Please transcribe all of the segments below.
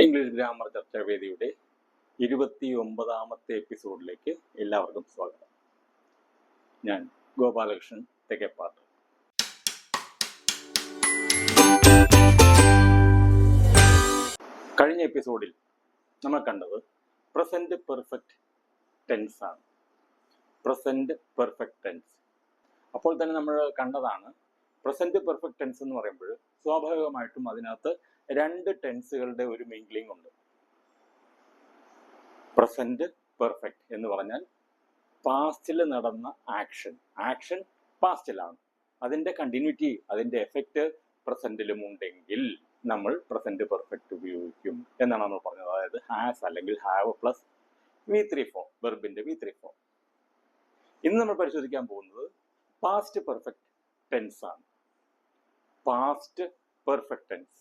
English grammar ചർച്ചാവേദിയുടെ 29ാമത്തെ എപ്പിസോഡിലേക്ക് എല്ലാവർക്കും സ്വാഗതം. ഞാൻ ഗോപാലകൃഷ്ണൻ തെക്കേപ്പാട്ട്. കഴിഞ്ഞ എപ്പിസോഡിൽ നമ്മൾ കണ്ടത് പ്രസന്റ് പെർഫെക്റ്റ് ടെൻസ് ആണ്. Present perfect tense. അപ്പോൾ തന്നെ നമ്മൾ കണ്ടതാണ് പ്രസന്റ് പെർഫെക്റ്റ് ടെൻസ് എന്ന് പറയുമ്പോൾ സ്വാഭാവികമായിട്ടും അതിനകത്ത് രണ്ട് ടെൻസുകളുടെ ഒരു മിംഗ്ലിംഗ് ഉണ്ട്. പ്രസന്റ് പെർഫെക്റ്റ് എന്ന് പറഞ്ഞാൽ പാസ്റ്റിൽ നടന്ന ആക്ഷൻ പാസ്റ്റിലാണ്, അതിന്റെ കണ്ടിന്യൂറ്റി, അതിന്റെ എഫക്റ്റ് പ്രസന്റിലും ഉണ്ടെങ്കിൽ നമ്മൾ പ്രസന്റ് പെർഫെക്റ്റ് ഉപയോഗിക്കും എന്നാണ് നമ്മൾ പറഞ്ഞത്. അതായത് ഹാസ് അല്ലെങ്കിൽ ഹാവ് പ്ലസ് V3 ഫോം, വെർബിന്റെ V3 ഫോം. ഇന്ന് നമ്മൾ പരിശോധിക്കാൻ പോകുന്നത് പാസ്റ്റ് പെർഫെക്റ്റ് ടെൻസ് ആണ്. Past perfect tense.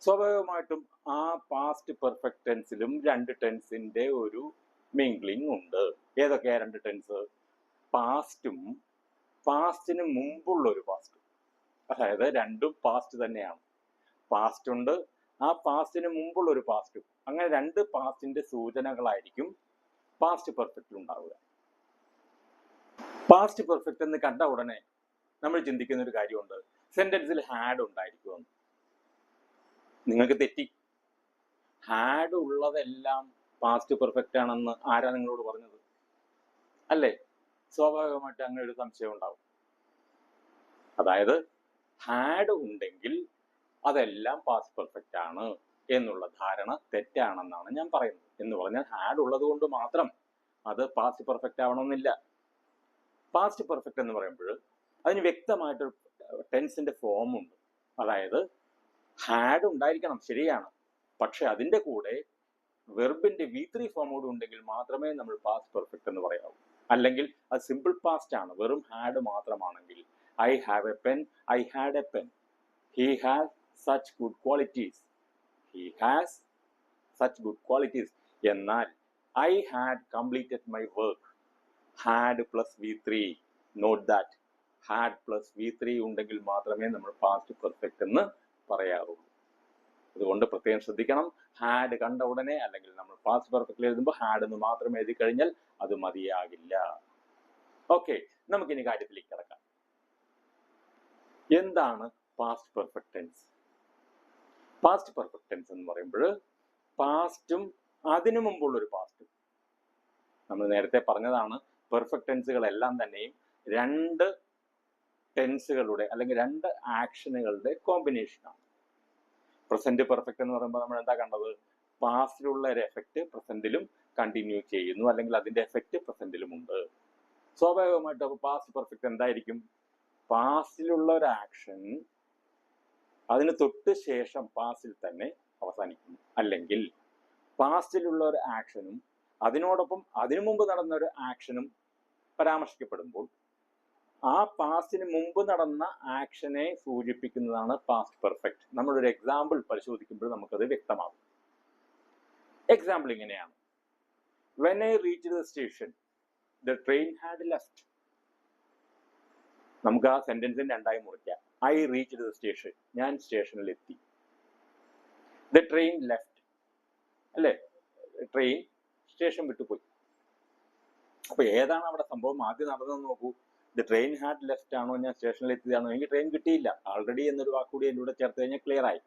സ്വാഭാവികമായിട്ടും ആ പാസ്റ്റ് പെർഫെക്റ്റ് ടെൻസിലും രണ്ട് ടെൻസിന്റെ ഒരു മിംഗ്ലിംഗ് ഉണ്ട്. ഏതൊക്കെയാ രണ്ട് ടെൻസ്? പാസ്റ്റും പാസ്റ്റിന് മുമ്പുള്ള ഒരു പാസ്റ്റും. അതായത് രണ്ടും പാസ്റ്റ് തന്നെയാണ്. പാസ്റ്റ് ഉണ്ട്, ആ പാസ്റ്റിന് മുമ്പുള്ള ഒരു പാസ്റ്റും. അങ്ങനെ രണ്ട് പാസ്റ്റിന്റെ സൂചനകളായിരിക്കും പാസ്റ്റ് പെർഫെക്റ്റിൽ ഉണ്ടാവുക. പാസ്റ്റ് പെർഫെക്റ്റ് എന്ന് കണ്ട ഉടനെ നമ്മൾ ചിന്തിക്കുന്ന ഒരു കാര്യമുണ്ട്, സെന്റൻസിൽ ഹാഡ് ഉണ്ടായിരിക്കുമെന്ന്. നിങ്ങൾക്ക് തെറ്റി. ഹാഡ് ഉള്ളതെല്ലാം പാസ്റ്റ് പെർഫെക്റ്റ് ആണെന്ന് ആരാ നിങ്ങളോട് പറഞ്ഞത്? അല്ലേ? സ്വാഭാവികമായിട്ട് അങ്ങനെ ഒരു സംശയം ഉണ്ടാവും. അതായത് ഹാഡ് ഉണ്ടെങ്കിൽ അതെല്ലാം പാസ്റ്റ് പെർഫെക്റ്റ് ആണ് എന്നുള്ള ധാരണ തെറ്റാണെന്നാണ് ഞാൻ പറയുന്നത്. എന്ന് പറഞ്ഞാൽ ഹാഡ് ഉള്ളത് കൊണ്ട് മാത്രം അത് പാസ്റ്റ് പെർഫെക്റ്റ് ആവണമെന്നില്ല. പാസ്റ്റ് പെർഫെക്റ്റ് എന്ന് പറയുമ്പോൾ അതിന് വ്യക്തമായിട്ട് ടെൻസിന്റെ ഫോം ഉണ്ട്. അതായത് ഹാഡ് ഉണ്ടായിരിക്കണം, ശരിയാണ്. പക്ഷെ അതിന്റെ കൂടെ വെർബിന്റെ V3 ഫോമോട് ഉണ്ടെങ്കിൽ മാത്രമേ നമ്മൾ പാസ്റ്റ് പെർഫെക്റ്റ് എന്ന് പറയാവൂ. അല്ലെങ്കിൽ അത് സിമ്പിൾ പാസ്റ്റ് ആണ്, വെറും ഹാഡ് മാത്രമാണെങ്കിൽ I have a pen, I had a pen. He has such good qualities, he has such good qualities. എന്നാൽ I had completed my work, had plus V3. Not that, had plus V3 ഉണ്ടെങ്കിൽ മാത്രമേ നമ്മൾ past perfect എന്ന് പറയാറുള്ളൂ. അതുകൊണ്ട് പ്രത്യേകം ശ്രദ്ധിക്കണം. Had കണ്ട ഉടനെ അല്ലെങ്കിൽ നമ്മൾ പാസ്റ്റ് പെർഫെക്റ്റ് എഴുതുമ്പോൾ ഹാഡ് എന്ന് മാത്രം എഴുതി കഴിഞ്ഞാൽ അത് മതിയാകില്ല. ഓക്കെ, നമുക്കിനി കാര്യത്തിലേക്ക് കിടക്കാം. എന്താണ് past perfect tense? Past perfect tense എന്ന് പറയുമ്പോൾ പാസ്റ്റും അതിനു മുമ്പുള്ള ഒരു പാസ്റ്റും. നമ്മൾ നേരത്തെ പറഞ്ഞതാണ് പെർഫെക്റ്റ് ടെൻസുകളെല്ലാം തന്നെയും രണ്ട് ടെൻസുകളുടെ അല്ലെങ്കിൽ രണ്ട് ആക്ഷനുകളുടെ കോമ്പിനേഷനാണ്. പ്രസന്റ് പെർഫെക്റ്റ് എന്ന് പറയുമ്പോൾ നമ്മൾ എന്താ കണ്ടത്? പാസ്റ്റിലുള്ള ഒരു എഫക്റ്റ് പ്രസന്റിലും കണ്ടിന്യൂ ചെയ്യുന്നു, അല്ലെങ്കിൽ അതിന്റെ എഫക്റ്റ് പ്രസന്റിലും ഉണ്ട്. സ്വാഭാവികമായിട്ട് അപ്പോൾ പാസ്റ്റ് പെർഫെക്റ്റ് എന്തായിരിക്കും? പാസ്റ്റിലുള്ള ഒരു ആക്ഷൻ അതിന് തൊട്ട് ശേഷം പാസ്റ്റിൽ തന്നെ അവസാനിക്കുന്നു. അല്ലെങ്കിൽ പാസ്റ്റിലുള്ള ഒരു ആക്ഷനും അതിനോടൊപ്പം അതിനു മുമ്പ് നടന്ന ഒരു ആക്ഷനും പരാമർശിക്കപ്പെടുമ്പോൾ ആ പാസ്റ്റിന് മുമ്പ് നടന്ന ആക്ഷനെ സൂചിപ്പിക്കുന്നതാണ് പാസ്റ്റ് പെർഫെക്റ്റ്. നമ്മളൊരു എക്സാമ്പിൾ പരിശോധിക്കുമ്പോൾ നമുക്കത് വ്യക്തമാകും. എക്സാമ്പിൾ ഇങ്ങനെയാണ്: When I reached the station, the train had left. നമുക്ക് ആ സെന്റൻസിന് രണ്ടായി മുറിക്കാം. I reached the station, ഞാൻ സ്റ്റേഷനിൽ എത്തി. The train left, അല്ലേ? ട്രെയിൻ സ്റ്റേഷൻ വിട്ടുപോയി. അപ്പൊ ഏതാണ് അവിടെ സംഭവം ആദ്യം നടന്നതെന്ന് നോക്കൂ. ദ ട്രെയിൻ ഹാഡ് ലെഫ്റ്റ് ആണോ, ഞാൻ സ്റ്റേഷനിൽ എത്തിയതാണോ? എനിക്ക് ട്രെയിൻ കിട്ടിയില്ല. ആൾറെഡി എന്നൊരു വാക്കുകൂടി എൻ്റെ കൂടെ ചേർത്ത് കഴിഞ്ഞാൽ ക്ലിയർ ആയി.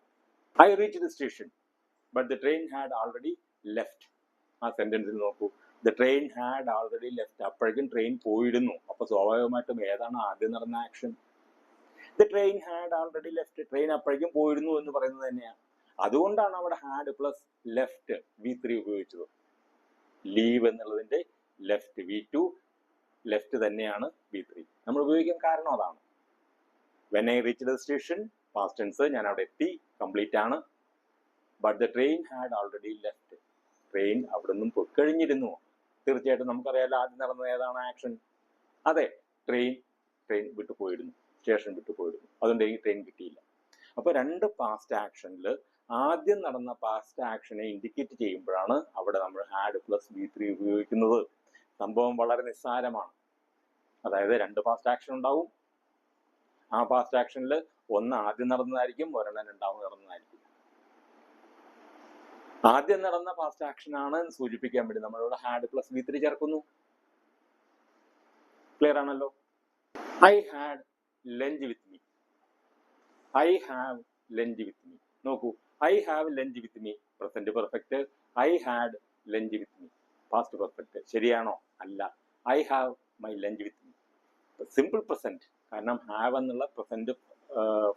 I reach the station but the train had already left. ആ സെന്റൻസിൽ നോക്കൂ, the train had already left. അപ്പോഴേക്കും ട്രെയിൻ പോയിരുന്നു. അപ്പൊ സ്വാഭാവികമായിട്ടും ഏതാണ് ആദ്യം നടന്ന action? The train had already left. Train അപ്പോഴേക്കും പോയിരുന്നു എന്ന് പറയുന്നത് തന്നെയാണ്. അതുകൊണ്ടാണ് അവിടെ ഹാഡ് പ്ലസ് ലെഫ്റ്റ് V3 ഉപയോഗിച്ചത്. ലീവ് എന്നുള്ളതിന്റെ ലെഫ്റ്റ് V2, ലെഫ്റ്റ് തന്നെയാണ് V3 നമ്മൾ ഉപയോഗിക്കാൻ കാരണം അതാണ്. When I reached the station, past tense, ഞാൻ അവിടെ എത്തി, കംപ്ലീറ്റ് ആണ്. But the train had already left. Train അവിടെ നിന്നും പൊയ്ക്കഴിഞ്ഞിരുന്നു. തീർച്ചയായിട്ടും നമുക്കറിയാലോ ആദ്യം നടന്ന ഏതാണ് ആക്ഷൻ? അതെ, ട്രെയിൻ വിട്ടു പോയിരുന്നു, സ്റ്റേഷൻ വിട്ടു പോയിരുന്നു. അതുകൊണ്ട് ഈ ട്രെയിൻ കിട്ടിയില്ല. അപ്പൊ രണ്ട് പാസ്റ്റ് ആക്ഷനിൽ ആദ്യം നടന്ന പാസ്റ്റ് ആക്ഷനെ ഇൻഡിക്കേറ്റ് ചെയ്യുമ്പോഴാണ് അവിടെ നമ്മൾ ഹാഡ് പ്ലസ് V3 ഉപയോഗിക്കുന്നത്. സംഭവം വളരെ നിസ്സാരമാണ്. അതായത് 2 പാസ്റ്റ് ആക്ഷൻ ഉണ്ടാവും. ആ പാസ്റ്റ് ആക്ഷനിൽ ഒന്ന് ആദ്യം നടന്നതായിരിക്കും, ഒരെണ്ണം രണ്ടാമത് നടന്നതായിരിക്കും. ആദ്യം നടന്ന പാസ്റ്റ് ആക്ഷൻ ആണ് സൂചിപ്പിക്കാൻ വേണ്ടി നമ്മളിവിടെ ഹാഡ് പ്ലസ് V3 ചേർക്കുന്നു. ക്ലിയർ ആണല്ലോ? I had lunch with me. I have lunch with me. നോക്കൂ, I have lunch with me present perfect, I had lunch with me past perfect. ശരിയാണോ? അല്ല. I have my lunch with me simple present. കാരണം have എന്നുള്ള present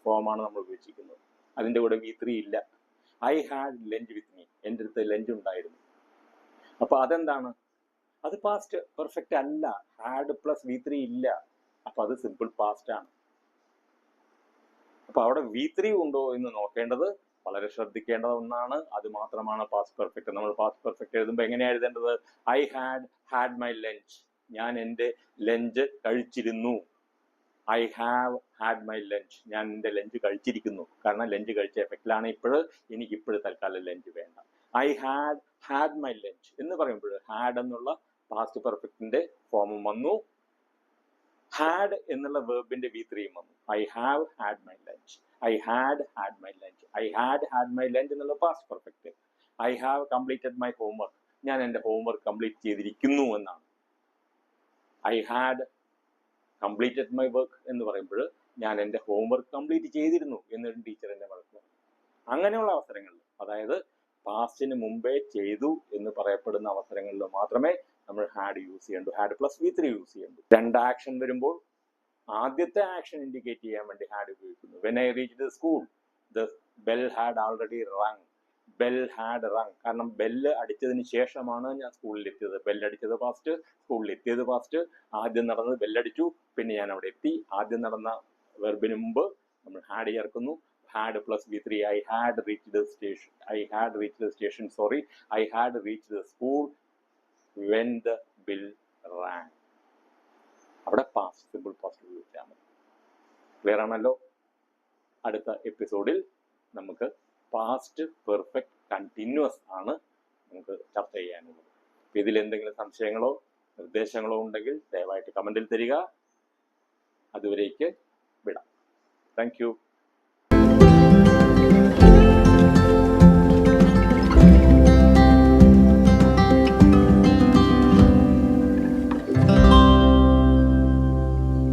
ഫോമാണ് നമ്മൾ ഉപയോഗിച്ചിരിക്കുന്നത്. അതിൻ്റെ കൂടെ V3 ഇല്ല. I had lunch with me, എൻ്റെ അടുത്ത് ലഞ്ച് ഉണ്ടായിരുന്നു. അപ്പൊ അതെന്താണ്? അത് പാസ്റ്റ് പെർഫെക്റ്റ് അല്ല. ഹാഡ് പ്ലസ് V3 ഇല്ല. അപ്പൊ അത് സിമ്പിൾ പാസ്റ്റ് ആണ്. അപ്പൊ അവിടെ V3 ഉണ്ടോ എന്ന് നോക്കേണ്ടത് വളരെ ശ്രദ്ധിക്കേണ്ട ഒന്നാണ്. അത് മാത്രമാണ് പാസ്റ്റ് പെർഫെക്റ്റ്. നമ്മൾ പാസ്റ്റ് പെർഫെക്റ്റ് എഴുതുമ്പോൾ എങ്ങനെയാണ് എഴുതേണ്ടത്? I had my lunch. ഞാൻ എൻ്റെ ലഞ്ച് കഴിച്ചിരുന്നു. I have had my lunch. ഞാൻ എൻ്റെ ലഞ്ച് കഴിച്ചിരിക്കുന്നു. കാരണം ലഞ്ച് കഴിച്ച എഫക്റ്റിലാണ് ഇപ്പോഴ്. എനിക്ക് ഇപ്പോഴും തൽക്കാലം ലഞ്ച് വേണ്ട. ഐ ഹാഡ് മൈ ലഞ്ച് എന്ന് പറയുമ്പോൾ ഹാഡ് എന്നുള്ള പാസ്റ്റ് പെർഫെക്റ്റിന്റെ ഫോമും വന്നു, ഹാഡ് എന്നുള്ള വെർബിന്റെ V3 വന്നു. I have had my lunch. I had my lunch. I had my lunch എന്നുള്ള past perfect. I have completed my homework. ഞാൻ എൻ്റെ ഹോംവർക്ക് കംപ്ലീറ്റ് ചെയ്തിരിക്കുന്നു എന്നാണ്. I had completed my work എന്ന് പറയുമ്പോൾ ഞാൻ എൻ്റെ ഹോംവർക്ക് കംപ്ലീറ്റ് ചെയ്തിരുന്നു എന്നൊരു ടീച്ചർ എന്നെ വളർത്തുന്നു. അങ്ങനെയുള്ള അവസരങ്ങളിൽ, അതായത് പാസ്റ്റിന് മുമ്പേ ചെയ്തു എന്ന് പറയപ്പെടുന്ന അവസരങ്ങളിൽ മാത്രമേ നമ്മൾ ഹാഡ് യൂസ് ചെയ്യേണ്ടു. ഹാഡ് പ്ലസ് V3 യൂസ് ചെയ്യേണ്ടു. 2 ആക്ഷൻ വരുമ്പോൾ ആദ്യത്തെ ആക്ഷൻ ഇൻഡിക്കേറ്റ് ചെയ്യാൻ വേണ്ടി ഹാഡ് ഉപയോഗിക്കുന്നു. When I reached the school the bell had already rung. Bell had rung. കാരണം ബെല്ല് അടിച്ചതിന് ശേഷമാണ് ഞാൻ സ്കൂളിൽ എത്തിയത്. ബെല്ലടിച്ചത് പാസ്റ്റ്, സ്കൂളിൽ എത്തിയത് പാസ്റ്റ്. ആദ്യം നടന്നത് ബെല്ലടിച്ചു, പിന്നെ ഞാൻ അവിടെ എത്തി. ആദ്യം നടന്ന വെർബിന് മുമ്പ് നമ്മൾ ഹാഡ് ചേർക്കുന്നു. Had plus V3. I had reached the station. I had reached the station, sorry. I had reached the school when the bell rang. അവിടെ പാസ്റ്റ്, സിമ്പിൾ പാസ്റ്റ് ഉപയോഗിച്ചാൽ മതി. ക്ലിയർ ആണല്ലോ? അടുത്ത എപ്പിസോഡിൽ നമുക്ക് പാസ്റ്റ് പെർഫെക്റ്റ് കണ്ടിന്യൂസ് ആണ് നമുക്ക് ചർച്ച ചെയ്യാനുള്ളത്. ഇതിൽ എന്തെങ്കിലും സംശയങ്ങളോ നിർദ്ദേശങ്ങളോ ഉണ്ടെങ്കിൽ ദയവായിട്ട് കമന്റിൽ തരിക. അതുവരേക്ക് വിടാം. Thank you.